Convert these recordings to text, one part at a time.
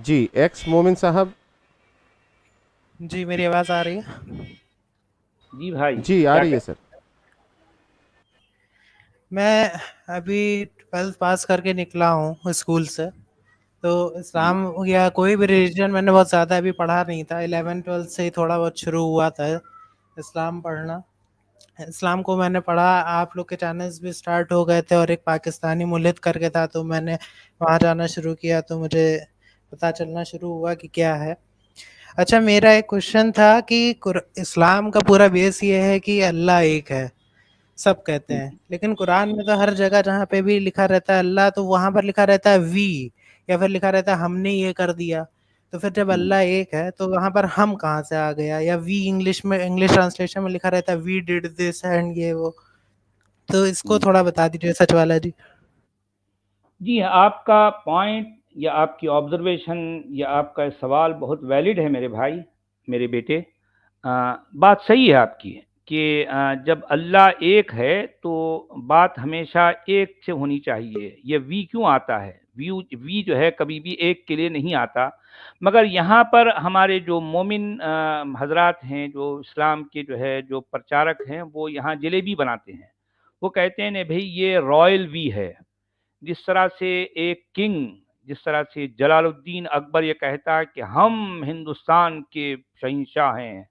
जी, x मोमिन साहब। जी, मेरी आवाज़ आ रही है? जी भाई, जी, आ क्या रही है कर सर। मैं अभी 12th पास करके निकला हूँ स्कूल से। तो जी, इस्लाम या कोई भी रिलीजन मैंने बहुत ज़्यादा अभी पढ़ा नहीं था। 11th-12th से ही थोड़ा बहुत शुरू हुआ था इस्लाम पढ़ना। इस्लाम को मैंने पढ़ा, आप लोग के चैनल्स भी स्टार्ट हो गए थे और एक पाकिस्तानी मुल्लिद करके था, तो मैंने वहाँ जाना शुरू किया, तो मुझे पता चलना शुरू हुआ कि क्या है। अच्छा, मेरा एक क्वेश्चन था कि इस्लाम का पूरा बेस ये है कि अल्लाह एक है, सब कहते हैं, जी, लेकिन कुरान में तो हर जगह जहाँ पे भी लिखा रहता है अल्लाह, तो वहाँ पर लिखा रहता है वी, या फिर लिखा रहता है हमने ये कर दिया। तो फिर जब हुँ। अल्लाह एक है तो वहाँ पर हम कहाँ से आ गया? या वी इंग्लिश में, इंग्लिश ट्रांसलेशन में लिखा रहता है वी डिड दिस एंड ये वो। तो इसको हुँ। थोड़ा बता दीजिए सच वाला जी। जी, आपका पॉइंट या आपकी ऑब्ज़र्वेशन या आपका सवाल बहुत वैलिड है मेरे भाई, मेरे बेटे। बात सही है आपकी कि जब अल्लाह एक है, तो बात हमेशा एक से होनी चाहिए। ये वी क्यों आता है? वी जो है कभी भी एक के लिए नहीं आता। मगर यहाँ पर हमारे जो मोमिन हज़रात हैं, जो इस्लाम के जो है जो प्रचारक हैं, वो यहाँ जलेबी बनाते हैं। वो कहते हैं, "नहीं भई, ये रॉयल वी है।" जिस तरह से एक किंग, जिस तरह से जलालुद्दीन अकबर ये कहता है कि हम हिंदुस्तान के शहंशाह हैं,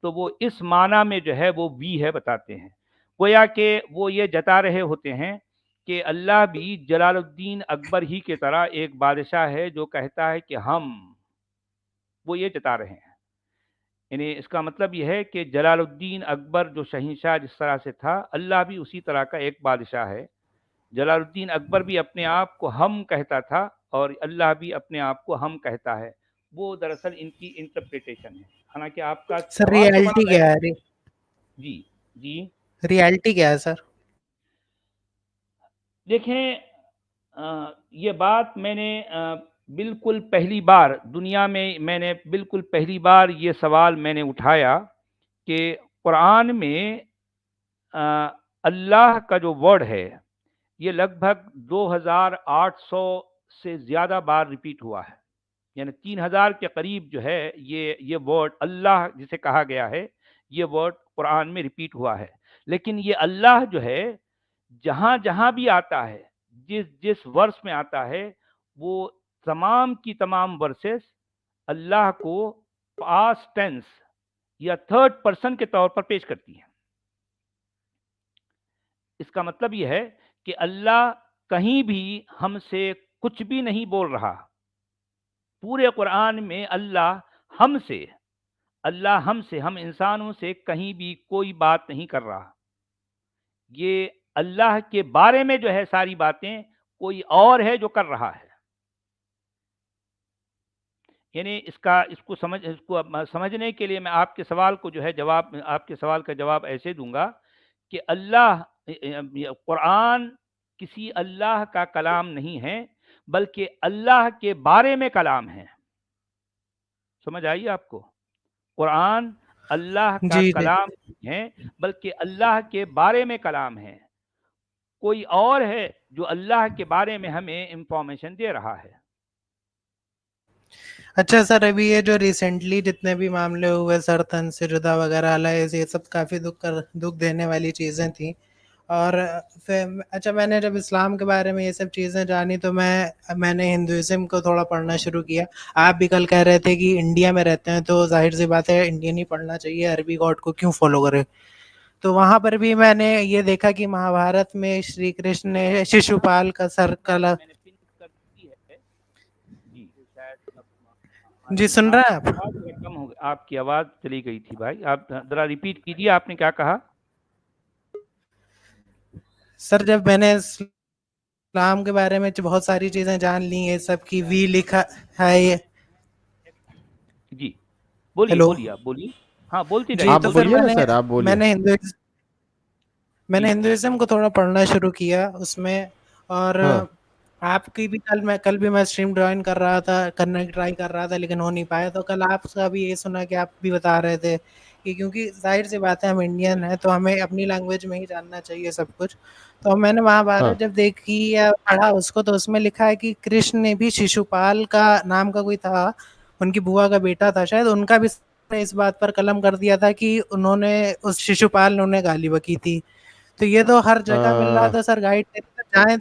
तो वो इस माना में जो है वो वी है बताते हैं। गोया कि वो ये जता रहे होते हैं कि अल्लाह भी जलालुद्दीन अकबर ही की तरह एक बादशाह है जो कहता है कि हम, वो ये जता रहे हैं। यानी इसका मतलब ये है कि जलालुद्दीन अकबर जो शहंशाह जिस तरह से था, अल्लाह भी उसी तरह का एक बादशाह है। जलालुद्दीन अकबर भी अपने आप को हम कहता था और अल्लाह भी अपने आप को हम कहता है। वो दरअसल इनकी इंटरप्रिटेशन है। हालाँकि आपका सर सवाल तो बड़ा रियलिटी क्या वैलिड है? है। जी, जी। रियलिटी क्या है सर? देखें, ये बात मैंने बिल्कुल पहली बार दुनिया में मैंने बिल्कुल पहली बार ये सवाल मैंने उठाया कि कुरान में अ, अल्लाह का जो वर्ड है, ये लगभग 2800 से ज़्यादा बार रिपीट हुआ है। यानी 3000 के करीब जो है ये वर्ड अल्लाह जिसे कहा गया है, ये वर्ड कुरान में रिपीट हुआ है। लेकिन ये अल्लाह जो है, जहाँ-जहाँ भी आता है, जिस वर्स में आता है, वो तमाम की तमाम वर्सेस अल्लाह को पास्ट टेंस या थर्ड पर्सन के तौर पर पेश करती हैं। इसका मतलब ये है कि अल्लाह कहीं भी हमसे कुछ भी नहीं बोल रहा। पूरे कुरान में अल्लाह हमसे, हम इंसानों से कहीं भी कोई बात नहीं कर रहा। ये अल्लाह के बारे में जो है सारी बातें कोई और है जो कर रहा है। यानी इसको अब समझने के लिए मैं आपके सवाल को जो है जवाब आपके सवाल का जवाब ऐसे दूँगा कि कुरान किसी अल्लाह का कलाम नहीं है, बल्कि अल्लाह के बारे में कलाम है। समझ आई आपको? कुरान अल्लाह का जी, जी। कलाम नहीं है, बल्कि अल्लाह के बारे में कलाम है। कोई और है जो अल्लाह के बारे में हमें इन्फॉर्मेशन दे रहा है। अच्छा सर, अभी ये जो रिसेंटली जितने भी मामले हुए सर, तन से जुदा वगैरह अलायंस, ये सब काफ़ी दुख देने वाली चीज़ें थी। और फिर अच्छा, मैंने जब इस्लाम के बारे में ये सब चीज़ें जानी तो मैंने हिंदुइज़्म को थोड़ा पढ़ना शुरू किया। आप भी कल कह रहे थे कि इंडिया में रहते हैं तो ज़ाहिर-सी बात है इंडियन ही पढ़ना चाहिए, अरबी गॉड को क्यों फ़ॉलो करें? तो वहाँ पर भी मैंने ये देखा कि महाभारत में श्री कृष्ण ने शिशुपाल का सर कला। मैंने पिन कर दी है। जी, शायद अब आ जी, रही है। सुन रहे हैं आपकी आप? आवाज़ ज़रा कम हो गई, आपकी आवाज़ चली गई थी भाई। आप ज़रा रिपीट कीजिए, आपने क्या कहा? सर, जब मैंने इस्लाम के बारे में बहुत सारी चीज़ें जान ली, ये सब की वी लिखा है ये। जी, बोलिए, हेलो। बोलिए, आप बोलिए। हाँ, बोलते जी, जाइए, आप तो फिर बोलिए। बोलिए ना सर, आप बोलिए। मैंने हिंदुइज़्म जी, मैंने हिंदुइज़्म को थोड़ा पढ़ना शुरू किया उसमें। और हाँ। आपकी भी कल भी मैं स्ट्रीम जॉइन करने की ट्राई कर रहा था, लेकिन हो नहीं पाया। तो कल आपका भी ये सुना कि आप भी बता रहे थे कि क्योंकि ज़ाहिर सी बात है हम इंडियन हैं तो हमें अपनी लैंग्वेज में ही जानना चाहिए सब कुछ। तो मैंने महाभारत हाँ जब देखी या पढ़ा उसको तो उसमें लिखा है कि कृष्ण ने भी शिशुपाल का नाम का कोई था, उनकी बुआ का बेटा था शायद, उनका भी ने इस बात पर कलम कर दिया था कि उन्होंने उस शिशुपाल ने उन्हें गाली बकी थी। तो ये तो हर जगह मिल रहा अ, था सर गाइड, तो एक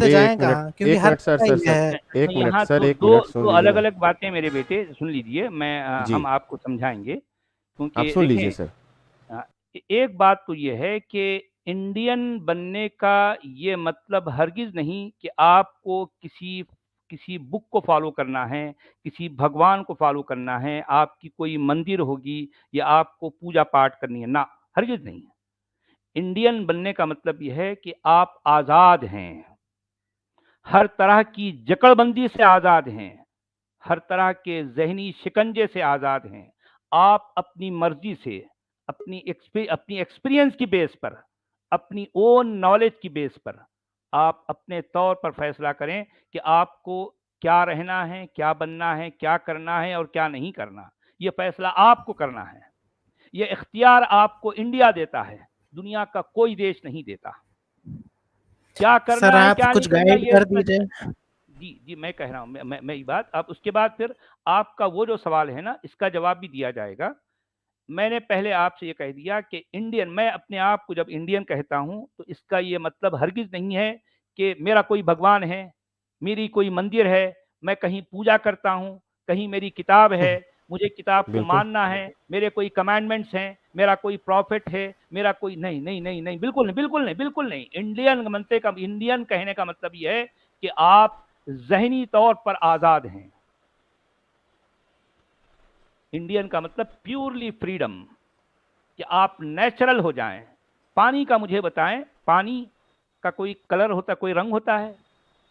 जाएँ मिनट कहाँ? क्योंकि एक हर मिनट सर जगह सर ये सर है। एक मिनट यहाँ सर तो एक दो मिनट सुन दो लीजिए ना। अलग-अलग बातें मेरे बेटे सुन लीजिए, मैं जी हम आपको समझाएँगे आप क्योंकि सुन लीजिए देखें सर। अ, एक बात तो ये है कि इंडियन बनने का ये मतलब हरगिज़ नहीं कि आपको किसी किसी बुक को फ़ॉलो करना है, किसी भगवान को फ़ॉलो करना है, आपकी कोई मंदिर होगी या आपको पूजा-पाठ करनी है, ना, हरगिज़ नहीं। इंडियन बनने का मतलब ये है कि आप आज़ाद हैं, हर तरह की जकड़बंदी से आज़ाद हैं। हर तरह के ज़हनी शिकंजे से आज़ाद हैं। आप अपनी मर्ज़ी से, अपनी एक्सपीरियंस की बेस पर, अपनी ओन नॉलेज की बेस पर, आप अपने तौर पर फ़ैसला करें कि आपको क्या रहना है, क्या बनना है, क्या करना है और क्या नहीं करना। ये फ़ैसला आपको करना है। ये इख्तियार आपको इंडिया देता है, दुनिया का कोई देश नहीं देता। क्या सर करना है, आप क्या नहीं कुछ करना गाइड ये कर इसमें दीजिए। जी, जी, मैं कह रहा हूँ मैं ये बात अब उसके बाद फिर आपका वो जो सवाल है ना, इसका जवाब भी दिया जाएगा। मैंने पहले आपसे ये कह दिया कि इंडियन मैं अपने आप को जब इंडियन कहता हूँ, तो इसका ये मतलब हरगिज़ नहीं है कि मेरा कोई भगवान है, मेरी कोई मंदिर है, मैं कहीं पूजा करता हूँ, कहीं मेरी किताब है, मुझे किताब को बिल्कुल मानना है, मेरे कोई कमांडमेंट्स हैं, मेरा कोई प्रॉफ़िट है, मेरा कोई नहीं, नहीं, नहीं, नहीं, बिल्कुल नहीं, बिल्कुल नहीं, बिल्कुल नहीं। इंडियन कहने का मतलब ये है कि आप ज़हनी तौर पर आज़ाद हैं। इंडियन का मतलब प्योरली फ्रीडम कि आप नेचुरल हो जाएं। पानी का मुझे बताएं, पानी का कोई कलर होता है, कोई रंग होता है,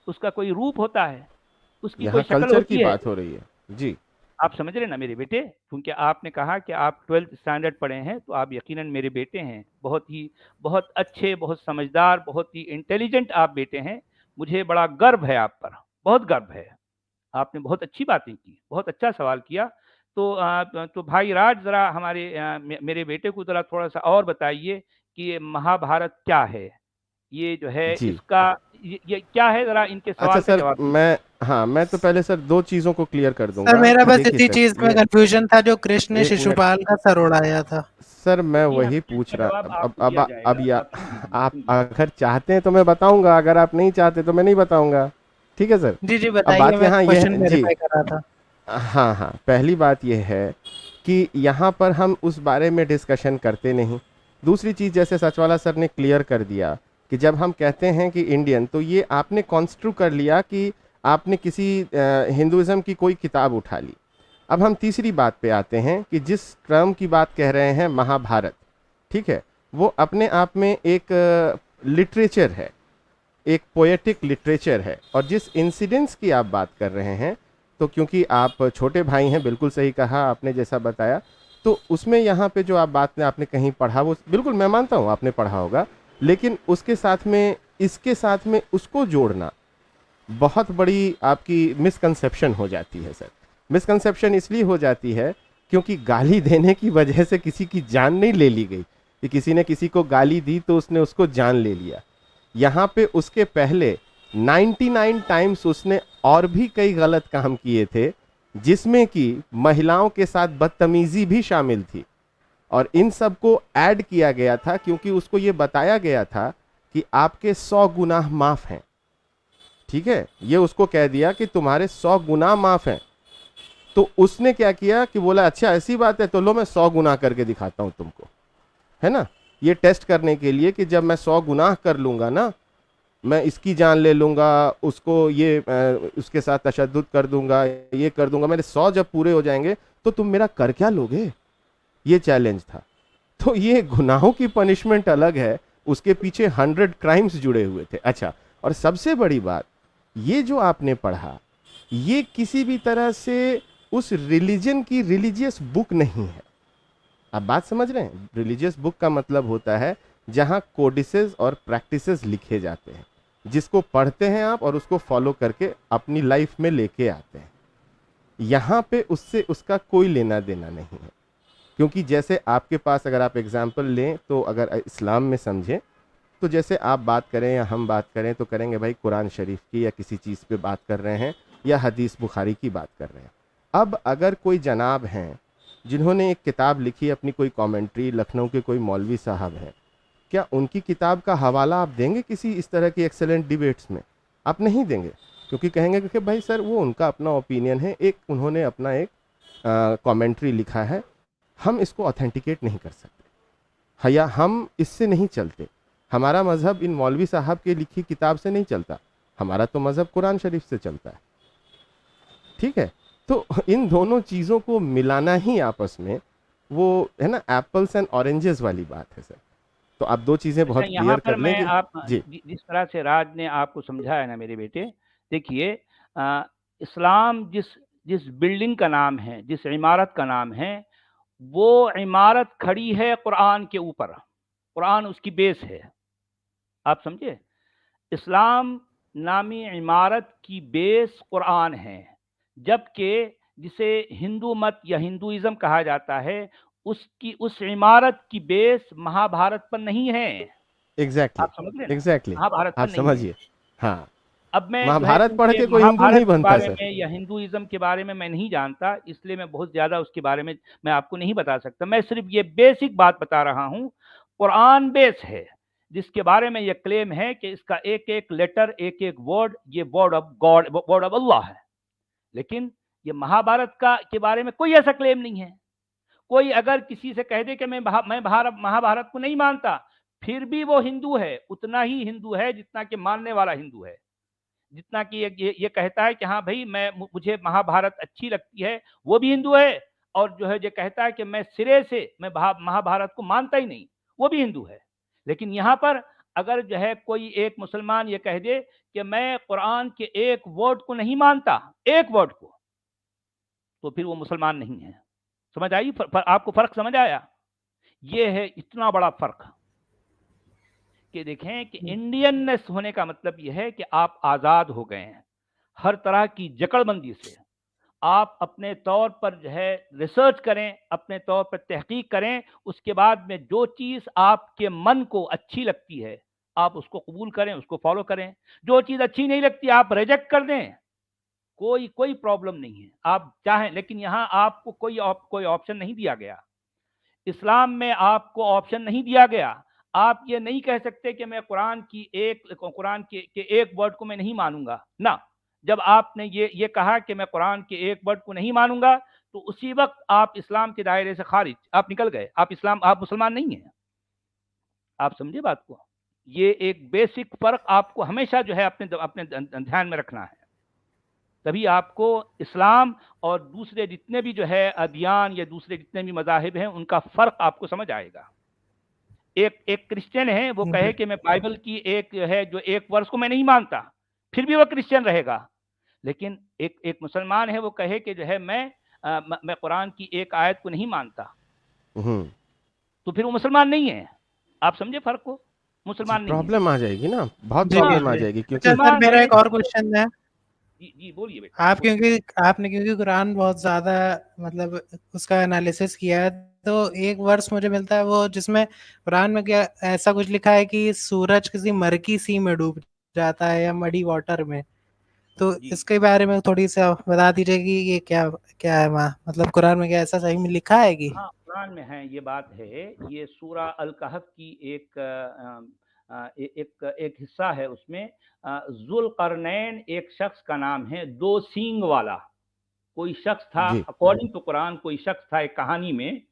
उसका कोई रूप होता है, उसकी कोई यहाँ शक्ल कल्चर की होती है। बात हो रही है। जी आप समझ रहे हैं ना मेरे बेटे? क्योंकि आपने कहा कि आप 12th स्टैंडर्ड पढ़े हैं, तो आप यकीनन मेरे बेटे हैं। बहुत अच्छे, बहुत समझदार, बहुत ही इंटेलिजेंट आप बेटे हैं। मुझे बड़ा गर्व है आप पर, बहुत गर्व है। आपने बहुत अच्छी बातें की, बहुत अच्छा सवाल किया। तो भाई राज ज़रा मेरे बेटे को ज़रा थोड़ा-सा और बताइए कि ये महाभारत क्या है? ये जो है जी इसका ये क्या है? ज़रा इनके अच्छा सवाल का सर जवाब दीजिए। मैं हाँ मैं तो पहले सर दो चीज़ों को क्लियर कर सर दूंगा मेरा कि बस देखिए इसी सर चीज़ में ये कन्फ्यूज़न था जो कृष्ण ने एक मिनट शिशुपाल का सर उड़ाया था। सर मैं जी हाँ, वही तो पूछ इसका रहा जवाब आपको दिया अब जाएगा, या आप सुन लीजिए, आप सुन लीजिए। अगर चाहते हैं तो मैं बताऊंगा, अगर आप नहीं चाहते तो मैं नहीं बताऊंगा। ठीक है सर। जी, जी अब बताइए, बात मैं यहाँ यह क्वेश्चन जी वेरीफाई कर रहा था। हाँ हाँ पहली बात यह है कि यहाँ पर हम उस बारे में डिस्कशन करते नहीं। दूसरी चीज़ जैसे सचवाला सर ने क्लियर कर दिया कि जब हम कहते हैं कि इंडियन, तो ये आपने कॉन्स्ट्रू कर लिया कि आपने किसी हिंदुज़म की कोई किताब उठा ली। अब हम तीसरी बात पे आते हैं कि जिस टर्म की बात कह रहे हैं महाभारत, ठीक है, वो अपने आप में एक लिटरेचर है, एक पोएटिक लिटरेचर है। और जिस इंसिडेंट्स की आप बात कर रहे हैं, तो क्योंकि आप छोटे भाई हैं, बिल्कुल सही कहा आपने जैसा बताया, तो उसमें यहाँ पे जो आप बात ने आपने कहीं पढ़ा, वो बिल्कुल मैं मानता हूँ आपने पढ़ा होगा, लेकिन उसके साथ में इसके साथ में उसको जोड़ना बहुत बड़ी आपकी मिसकंसेप्शन हो जाती है सर। मिसकंसेप्शन इसलिए हो जाती है क्योंकि गाली देने की वजह से किसी की जान नहीं ले ली गई कि किसी ने किसी को गाली दी तो उसने उसको जान ले लिया। यहाँ पे उसके पहले 99 टाइम्स उसने और भी कई गलत काम किए थे, जिसमें कि महिलाओं के साथ बदतमीजी भी शामिल थी। और इन सब को ऐड किया गया था क्योंकि उसको ये बताया गया था कि आपके 100 गुनाह माफ हैं। ठीक है, ये उसको कह दिया कि तुम्हारे 100 गुनाह माफ हैं। तो उसने क्या किया कि बोला अच्छा ऐसी बात है तो लो मैं 100 गुनाह करके दिखाता हूं तुमको, है ना। ये टेस्ट करने के लिए कि जब मैं 100 गुनाह कर लूंगा ना, मैं इसकी जान ले लूंगा, उसको ये उसके साथ तशद्दुद कर दूंगा, ये कर दूंगा, मेरे 100 जब पूरे हो जाएंगे तो तुम मेरा कर क्या लोगे, ये चैलेंज था। तो ये गुनाहों की पनिशमेंट अलग है, उसके पीछे 100 क्राइम्स जुड़े हुए थे। अच्छा, और सबसे बड़ी बात, ये जो आपने पढ़ा, ये किसी भी तरह से उस रिलीजन की रिलीजियस बुक नहीं है। आप बात समझ रहे हैं? रिलीजियस बुक का मतलब होता है जहां कोडिसेस और प्रैक्टिसेस लिखे जाते हैं, जिसको पढ़ते हैं आप और उसको फॉलो करके अपनी लाइफ में लेके आते हैं। यहां पे उससे उसका कोई लेना देना नहीं है। क्योंकि जैसे आपके पास अगर आप एग्जाम्पल लें तो अगर इस्लाम में समझें तो जैसे आप बात करें या हम बात करें तो करेंगे भाई कुरान शरीफ की या किसी चीज़ पे बात कर रहे हैं या हदीस बुखारी की बात कर रहे हैं। अब अगर कोई जनाब हैं जिन्होंने एक किताब लिखी, अपनी कोई कमेंट्री, लखनऊ के कोई मौलवी साहब हैं, क्या उनकी किताब का हवाला आप देंगे किसी इस तरह की एक्सेलेंट डिबेट्स में? आप नहीं देंगे, क्योंकि कहेंगे कि भाई सर वो उनका अपना ओपिनियन है, एक उन्होंने अपना एक कमेंट्री लिखा है, हम इसको ऑथेंटिकेट नहीं कर सकते, या हम इससे नहीं चलते। हमारा मज़हब इन मौलवी साहब की लिखी किताब से नहीं चलता, हमारा तो मज़हब कुरान शरीफ से चलता है। ठीक है, तो इन दोनों चीज़ों को मिलाना ही आपस में वो है ना, एप्पल्स एंड ऑरेंजेस वाली बात है सर। तो आप दो चीज़ें अच्छा, बहुत यहाँ क्लियर पर कर लें मैं कि आप जी जिस तरह से राज ने आपको समझाया ना मेरे बेटे, देखिए इस्लाम जिस जिस बिल्डिंग का नाम है, जिस इमारत का नाम है, वो इमारत खड़ी है कुरान के ऊपर, कुरान उसकी बेस है। आप समझे? इस्लाम नामी इमारत की बेस कुरान है, जबकि जिसे हिंदू मत या हिंदुइज्म कहा जाता है, उसकी उस इमारत की बेस महाभारत पर नहीं है। एग्जैक्टली आप समझ रहे ना? एग्जैक्टली महाभारत आप पर नहीं है। समझिए। हाँ, अब मैं जो है महाभारत पढ़ चूँकि के कोई हिंदू महाभारत नहीं के बनता बारे सर। में या हिंदुइज़्म के बारे में मैं नहीं जानता, इसलिए मैं बहुत ज़्यादा उसके बारे में मैं आपको नहीं बता सकता। मैं सिर्फ़ ये बेसिक बात बता रहा हूँ, कुरान बेस है, जिसके बारे में ये क्लेम है कि इसका एक-एक लेटर, एक-एक वर्ड ये word of God, word of Allah है। लेकिन ये महाभारत का के बारे में कोई ऐसा क्लेम नहीं है। कोई अगर किसी से कह दे कि मैं महाभारत को नहीं मानता, फिर भी वो हिंदू है, उतना ही हिंदू है जितना कि मानने वाला हिंदू है। जितना कि ये कहता है कि हाँ भाई मुझे महाभारत अच्छी लगती है, वो भी हिंदू है। और जो है ये कहता है कि मैं सिरे से मैं महाभारत को मानता ही नहीं, वो भी हिंदू है। लेकिन यहाँ पर अगर जो है कोई एक मुसलमान ये कह दे कि मैं कुरान के एक वर्ड को नहीं मानता, एक वर्ड को, तो फिर वो मुसलमान नहीं है। समझ आई? आपको फर्क समझ आया? ये है इतना बड़ा फर्क कि देखें कि इंडियननेस होने का मतलब यह है कि आप आज़ाद हो गए हैं हर तरह की जकड़बंदी से। आप अपने तौर पर जो है रिसर्च करें, अपने तौर पर तहकीक करें, उसके बाद में जो चीज़ आपके मन को अच्छी लगती है, आप उसको कबूल करें, उसको फॉलो करें। जो चीज़ अच्छी नहीं लगती, आप रिजेक्ट कर दें, कोई कोई प्रॉब्लम नहीं है। आप चाहें, लेकिन यहाँ आपको कोई ऑप्शन नहीं दिया गया। इस्लाम में आपको ऑप्शन नहीं दिया गया। आप ये नहीं कह सकते कि मैं कुरान के एक वर्ड को मैं नहीं मानूंगा ना। जब आपने ये कहा कि मैं कुरान के एक वर्ड को नहीं मानूंगा, तो उसी वक्त आप इस्लाम के दायरे से खारिज, आप निकल गए। आप मुसलमान नहीं हैं। आप समझे बात को? ये एक बेसिक फर्क आपको हमेशा जो है अपने अपने ध्यान में रखना है। तभी आपको इस्लाम और दूसरे जितने भी जो है अदियान या दूसरे जितने भी मज़ाहिब हैं, उनका फ़र्क आपको समझ आएगा। एक क्रिश्चियन है, वो कहे कि मैं बाइबल की एक है जो एक वर्स को मैं नहीं मानता, फिर भी वो क्रिश्चियन रहेगा। लेकिन एक मुसलमान है, वो कहे कि जो है मैं कुरान की एक आयत को नहीं मानता, तो फिर वो मुसलमान नहीं है। आप समझे फ़र्क को? मुसलमान नहीं है। प्रॉब्लम आ जाएगी ना, बहुत जी, प्रॉब्लम आ जी। जाएगी, क्योंकि अच्छा सर, मेरा एक और क्वेश्चन है। जी, बोलिए बेटा। आपने क्योंकि कुरान बहुत ज़्यादा मतलब उसका एनालिसिस किया है, तो एक वर्स मुझे मिलता है वो जिसमें कुरान में क्या ऐसा कुछ लिखा है कि सूरज किसी मरकी सी में डूब जाता है या मडी वाटर में। तो जी। इसके बारे में थोड़ी सा बता दीजिए कि ये क्या क्या है वहाँ, मतलब कुरान में क्या ऐसा सही में लिखा है कि? हाँ, कुरान में है, ये बात है। ये सूरा अल कहफ की एक हिस्सा है। उसमें ज़ुल्क़रनैन एक शख्स का नाम है, दो सींग वाला। कोई शख्स था, जी अकॉर्डिंग टू कुरान कोई शख्स था एक कहानी में।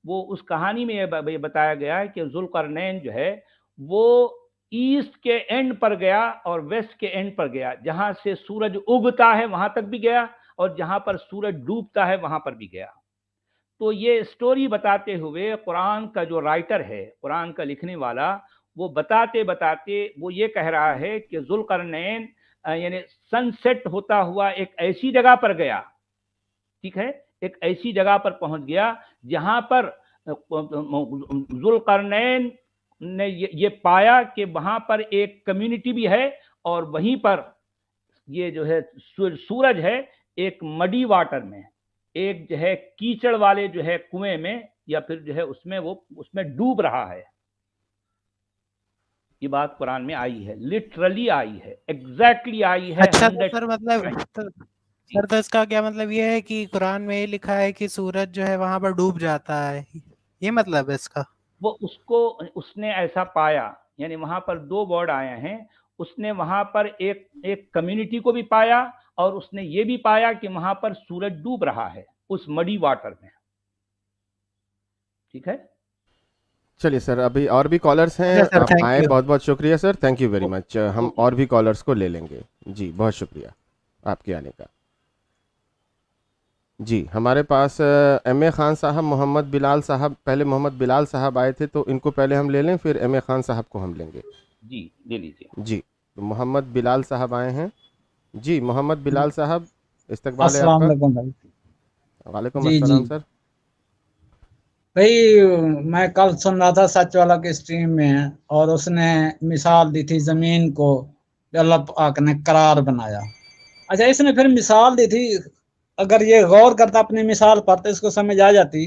वो उस कहानी में ये बताया गया है कि ज़ुल्क़रनैन जो है वो ईस्ट के एंड पर गया और वेस्ट के एंड पर गया। जहाँ से सूरज उगता है वहाँ तक भी गया, और जहाँ पर सूरज डूबता है वहाँ पर भी गया। तो ये स्टोरी बताते हुए कुरान का जो राइटर है, कुरान का लिखने वाला, वो बताते बताते वो ये कह रहा है कि ज़ुल्क़रनैन यानी सनसेट होता हुआ एक ऐसी जगह पर गया, ठीक है, एक ऐसी जगह पर पहुंच गया जहां पर ज़ुल्क़रनैन ने ये पाया कि वहां पर एक कम्युनिटी भी है, और वहीं पर ये जो है सूरज है एक मडी वाटर में, एक जो है कीचड़ वाले जो है कुएं में या फिर जो है उसमें वो उसमें डूब रहा है। ये बात कुरान में आई है, लिटरली आई है, एग्जैक्टली आई है। अच्छा, तो 100 सर मतलब सर तो इसका क्या मतलब ये है कि कुरान में ये लिखा है कि सूरज जो है वहां पर डूब जाता है, ये मतलब है इसका? वो उसको उसने ऐसा पाया, यानी वहां पर दो वर्ड आए हैं। उसने वहां पर एक एक कम्युनिटी को भी पाया और उसने ये भी पाया कि वहां पर सूरज डूब रहा है उस मडी वाटर में। ठीक है। चलिए सर, अभी और भी कॉलर्स हैं, अच्छा सर, आप थैंक आए, यू। बहुत बहुत शुक्रिया sir, thank you very okay much. हम ओके और भी कॉलर्स को ले लेंगे। जी, बहुत शुक्रिया आपके आने का। जी, हमारे पास एम ए खान साहब, मोहम्मद बिलाल साहब, पहले मोहम्मद बिलाल साहब आए थे, तो इनको पहले हम ले लें, फिर एम ए खान साहब को हम लेंगे। जी ले लीजिए। जी, तो मोहम्मद बिलाल साहब आए हैं। जी, मोहम्मद बिलाल साहब, इस्तकबाल है अस्सलाम आपका। वालेकुम भाई। वालेकुम जी जी अस्सलाम सर। भाई, मैं कल सुन रहा था सच वाला के स्ट्रीम में, और उसने मिसाल दी थी जमीन को, जो अल्लाह पाक ने करार बनाया। अच्छा, इसने फिर मिसाल दी थी, अगर ये गौर करता अपनी मिसाल पर तो इसको समझ आ जाती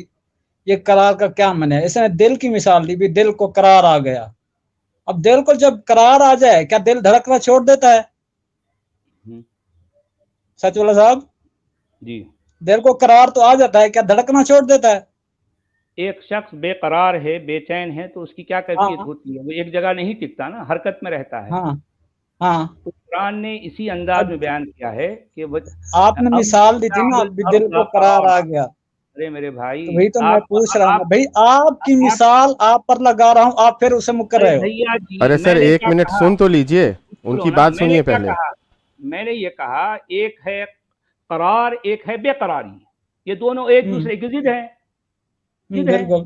ये करार का क्या मन है। इसने दिल की मिसाल दी भी, दिल को करार आ गया। अब दिल को जब करार आ जाए, क्या दिल धड़कना छोड़ देता है? हम्म, सच वाला साहब, जी। दिल को करार तो आ जाता है, क्या धड़कना छोड़ देता है? एक शख्स बेकरार है, बेचैन है, तो उसकी क्या कैफियत हाँ होती है? वो एक जगह नहीं टिकता ना, हरकत में रहता है। हाँ हाँ। तो कुरान ने इसी अंदाज में अब बयान किया है कि वो आपने अब मिसाल दी थी ना, भी दिल को करार आ गया। अरे मेरे भाई, तो वही तो मैं आप पूछ रहा हूँ आप भाई, आपकी आप मिसाल आप पर लगा रहा हूँ, आप फिर उसे मुकर अरे रहे हो। भैया जी, अरे सर, मैंने एक क्या मिनट कहा? सुन तो लीजिए, सुनो उनकी ना, बात मैंने सुनिए क्या पहले। कहा? मैंने ये कहा, एक है करार, एक है बेकरारी। ये दोनों एक हम्म दूसरे की जिद है, जिद है। बिल्कुल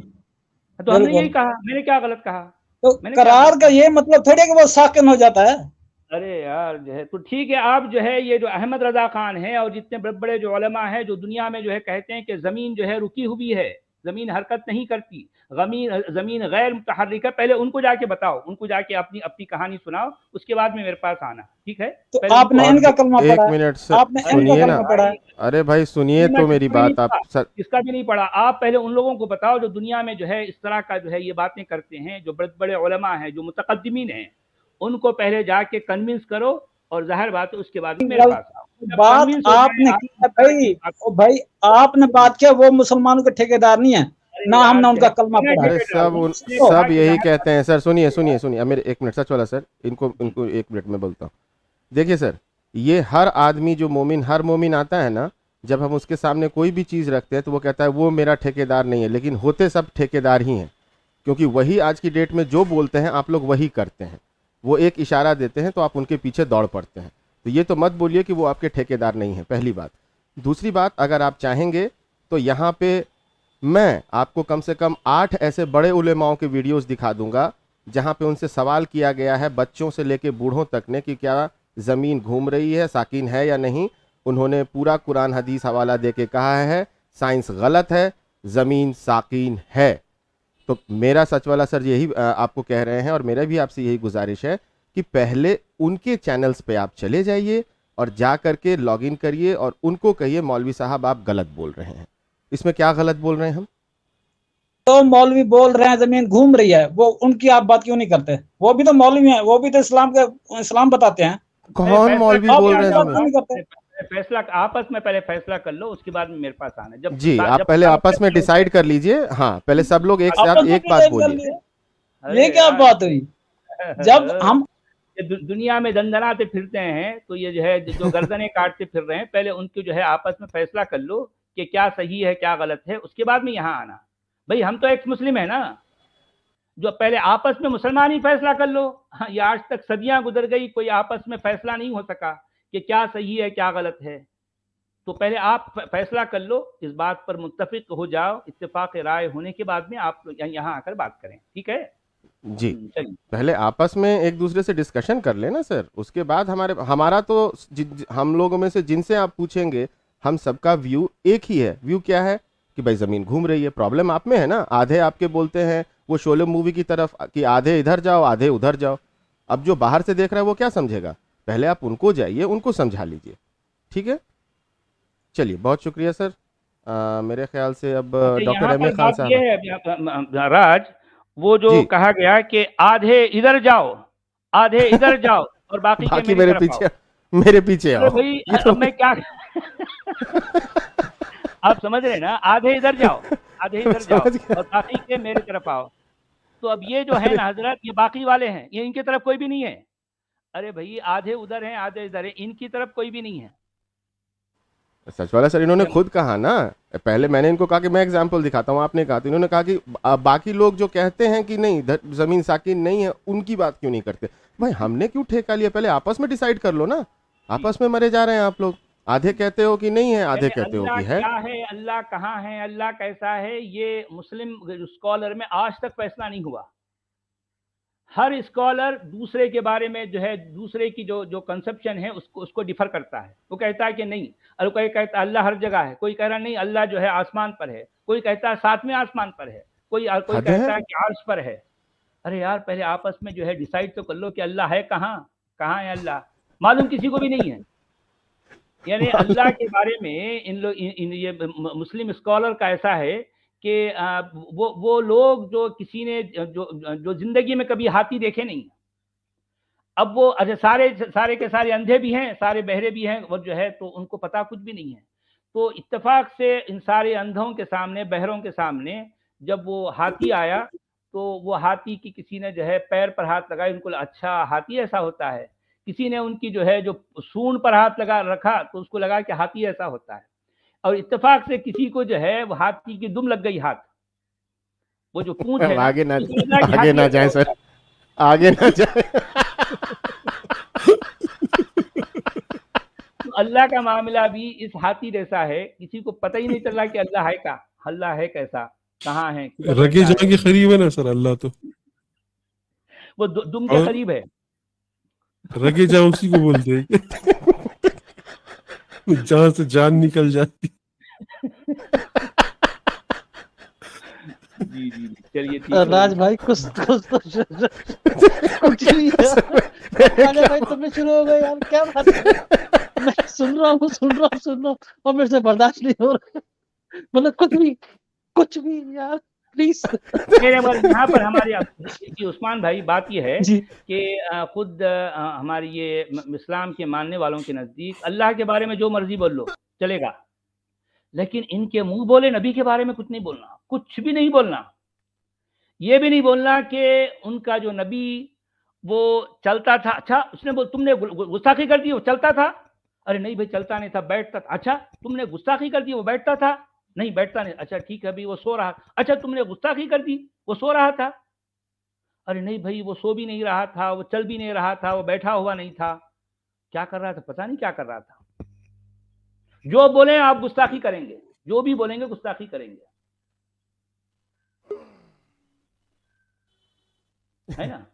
तो हमने यही बिल्कुल। कहा, मैंने क्या गलत कहा? तो मैंने क्या गलत करार का कहा? ये मतलब थोड़ी है कि वो साकिन हो जाता है। अरे यार जो है, तो ठीक है, आप जो है ये जो अहमद रजा खान है और जितने बड़े बड़े जो उलमा है जो दुनिया में जो है कहते हैं कि जमीन जो है रुकी हुई है, जमीन हरकत नहीं करती, जमीन जमीन गैर मुतहर्रिक है, पहले उनको जाके बताओ, उनको जाके अपनी अपनी कहानी सुनाओ, उसके बाद में मेरे पास आना। ठीक है, तो पहले उनको आपने और इनका कलमा एक पढ़ा है, मिनट सर, आपने अरे इनका सुनिए कलमा ना। पढ़ा भाई, है। अरे भाई सुनिए मैं तो मेरी किसका भी नहीं बात, आप पढ़ा, सर। किसका भी नहीं पढ़ा। आप पहले उन लोगों को बताओ जो दुनिया में जो है इस तरह का जो है ये बातें करते हैं, जो बड़े बड़े उलमा हैं, जो मुतकद्दिमीन हैं, उनको पहले जाके कन्विंस करो, और जाहिर बात है उसके बाद में मेरे पास आओ। जब बात कन्विंस हो जाए आपने आप की इस है तरह की भाई, बात। ओ भाई, आपने बात किया, वो मुसलमानों के ठेकेदार नहीं है अरे ना, यार हमने जो है उनका कलमा मैंने पढ़ा है। अरे ठेकेदार सब हूँ, मैंने तो कहा सब कि यही जाहिर कहते बात हैं सर। सुनिए है। सुनिए सुनिए, मेरे एक मिनट, सच वाला सर, इनको जी इनको एक मिनट में बोलता हूँ। देखिए सर, ये हर आदमी जो मोमिन, हर मोमिन आता है ना, जब हम उसके सामने कोई भी चीज़ रखते हैं तो वो कहता है वो मेरा ठेकेदार नहीं है, लेकिन होते सब ठेकेदार ही हैं, क्योंकि वही आज की डेट में जो बोलते हैं आप लोग वही करते हैं। वो एक इशारा देते हैं तो आप उनके पीछे दौड़ पड़ते हैं। तो ये तो मत बोलिए कि वो आपके ठेकेदार नहीं है, पहली बात। दूसरी बात, अगर आप चाहेंगे तो यहाँ पे मैं आपको कम से कम 8 ऐसे बड़े उलेमाओं के वीडियोस दिखा दूंगा जहाँ पे उनसे सवाल किया गया है, बच्चों से लेके बूढ़ों तक ने, कि क्या ज़मीन घूम रही है, साकिन है या नहीं। उन्होंने पूरा कुरान हदीस हवाला दे के कहा है साइंस गलत है, ज़मीन साकिन है। तो मेरा सच वाला सर यही आपको कह रहे हैं, और मेरा भी आपसे यही गुजारिश है कि पहले उनके चैनल्स पे आप चले जाइए और जा करके लॉग इन करिए और उनको कहिए मौलवी साहब आप गलत बोल रहे हैं। इसमें क्या गलत बोल रहे हैं हम? तो मौलवी बोल रहे हैं जमीन घूम रही है, वो उनकी आप बात क्यों नहीं करते? वो भी तो मौलवी हैं, वो भी तो इस्लाम बताते हैं। पहले कौन फैसला मौलवी आप बोल करके आ रहे उनकी हैं जाओ बात जमीन? क्यों आप, नहीं करते? पहले फैसला आपस में पहले फैसला कर लो, उसके बाद में मेरे पास आना। जब जी, आप जब पहले सब आपस में फैसला हो डिसाइड कर लीजिए। हाँ, पहले सब लोग एक आपस साथ में एक बात डिसाइड कर बोलिए। लिए, अरे ये क्या यार बात हुई? जब हम ये दुनिया में दंदनाते फिरते हैं, तो ये जो है जो गर्दनें काटते फिर रहे हैं, पहले उनकी जो है आपस में फैसला कर लो कि क्या सही है क्या गलत है, उसके बाद में यहाँ आना। भाई हम तो एक्स मुस्लिम है ना, जो पहले आपस में मुसलमान ही फैसला कर लो। हाँ, ये आज तक सदियां गुजर गई, कोई आपस में फैसला नहीं हो सका कि क्या सही है क्या गलत है। तो पहले आप फैसला कर लो, इस बात पर मुत्तफिक हो जाओ, इत्तेफाक राय होने के बाद में आप यहाँ आकर बात करें। ठीक है? जी, चलिए। पहले आपस में एक दूसरे से डिस्कशन कर लेना सर, उसके बाद हमारा तो हम लोगों में से जिनसे आप पूछेंगे, हम सबका व्यू एक ही है। व्यू क्या है कि भाई ज़मीन घूम रही है। प्रॉब्लम आप में है ना, आधे आपके बोलते हैं वो शोले मूवी की तरफ कि आधे इधर जाओ आधे उधर जाओ। अब जो बाहर से देख रहा है वो क्या समझेगा? पहले आप उनको जाइए, उनको समझा लीजिए। ठीक है, चलिए, बहुत शुक्रिया सर। मेरे ख्याल से अब अच्छा, डॉक्टर यहाँ एम ए पर खान बात साहब ये हैं। है राज, वो जो जी। कहा गया कि आधे इधर जाओ, आधे इधर जाओ और बाकी के बाकी मेरी मेरे तरफ आओ। पीछे अरे आओ। भाई ये तो अब मैं क्या आप समझ रहे हैं ना, आधे इधर जाओ, आधे मैं इधर जाओ समझ गया। और बाकी के मेरी तरफ आओ। तो अब ये जो है अरे ना हजरत, ये बाकी वाले हैं, ये इनकी तरफ कोई भी नहीं है। अरे भाई आधे उधर हैं, आधे इधर हैं, इनकी तरफ कोई भी नहीं है। सचवाला सर इन्होंने ये खुद कहा ना, पहले मैंने इनको कहा कि मैं एग्जाम्पल दिखाता हूँ, आपने कहा, तो इन्होंने कहा कि बाकी लोग जो कहते हैं कि नहीं जमीन साकिन नहीं है, उनकी बात क्यों नहीं करते। भाई हमने क्यों ठेका लिया, पहले आपस में डिसाइड कर लो ना। आपस में मरे जा रहे हैं आप लोग, आधे कहते हो कि नहीं है, आधे अरे कहते हो अल्लाह कि है। क्या है, अल्लाह कहाँ है, अल्लाह कैसा है, ये मुस्लिम स्कॉलर में आज तक फैसला नहीं हुआ। हर स्कॉलर दूसरे के बारे में जो है, दूसरे की जो जो कंसेप्शन है उसको डिफर करता है। वो कहता है कि नहीं, और कोई कहता है अल्लाह हर जगह है, कोई कह रहा नहीं अल्लाह जो है आसमान पर है, कोई कहता है सातवें आसमान पर है, कोई हद है। कहता है कि अर्श पर है। अरे यार पहले आपस में जो है डिसाइड तो कर लो कि अल्लाह है कहाँ, कहाँ है अल्लाह, मालूम किसी को भी नहीं है। यानी अल्लाह के बारे में इन लोग इन ये मुस्लिम स्कॉलर का ऐसा है कि वो लोग जो किसी ने जो जो जिंदगी में कभी हाथी देखे नहीं, अब वो अच्छा सारे के सारे अंधे भी हैं, सारे बहरे भी हैं, वो जो है तो उनको पता कुछ भी नहीं है। तो इत्तेफाक से इन सारे अंधों के सामने, बहरों के सामने जब वो हाथी आया, तो वो हाथी की किसी ने जो है पैर पर हाथ लगाया, उनको लगा, अच्छा हाथी ऐसा होता है। किसी ने उनकी जो है जो सूंड पर हाथ लगा रखा, तो उसको लगा कि हाथी ऐसा होता है। और इत्तेफाक से किसी को जो है वो हाथी की दुम लग गई हाथ, वो जो पूंछ है अब ना, आगे ना, उसको लगा कि आगे हाथी ना ऐसा जाए होता सर, है। आगे ना जाए। तो अल्लाह का मामला भी इस हाथी जैसा है, किसी को पता ही नहीं चल रहा कि अल्लाह है का, अल्लाह है कैसा, कहाँ है, किधर रगे रहता है। जहाँ के करीब है ना सर अल्लाह तो, वो दुम के और करीब है। रगे जहाँ उसी को बोलते हैं जहाँ से जान निकल जाती। जी जी जी, चलिए ठीक है राज भाई। भाई कुछ कुछ तो कुछ नहीं यार। राजा भाई तुमने शुरू हो गए यार, क्या बात है? मैं सुन रहा हूँ और मेरे से बर्दाश्त नहीं हो रहा। मतलब कुछ भी यार प्लीज। मेरे मगर यहाँ पर हमारे जी उस्मान भाई, बात ये है जी कि खुद हमारी ये इस्लाम के मानने वालों के नज़दीक अल्लाह के बारे में जो मर्जी बोल लो चलेगा, लेकिन इनके मुंह बोले नबी के बारे में कुछ नहीं बोलना, कुछ भी नहीं बोलना। ये भी नहीं बोलना कि उनका जो नबी वो चलता था, अच्छा उसने तुमने गुस्ताखी कर दी, वो चलता था। अरे नहीं भाई चलता नहीं था, बैठता था। अच्छा तुमने गुस्ताखी कर दी, वो बैठता था। नहीं बैठता नहीं। अच्छा ठीक है अभी वो सो रहा। अच्छा तुमने गुस्ताखी कर दी, वो सो रहा था। अरे नहीं भाई वो सो भी नहीं रहा था, वो चल भी नहीं रहा था, वो बैठा हुआ नहीं था। क्या कर रहा था पता नहीं क्या कर रहा था। जो बोले आप गुस्ताखी करेंगे, जो भी बोलेंगे गुस्ताखी करेंगे, है ना।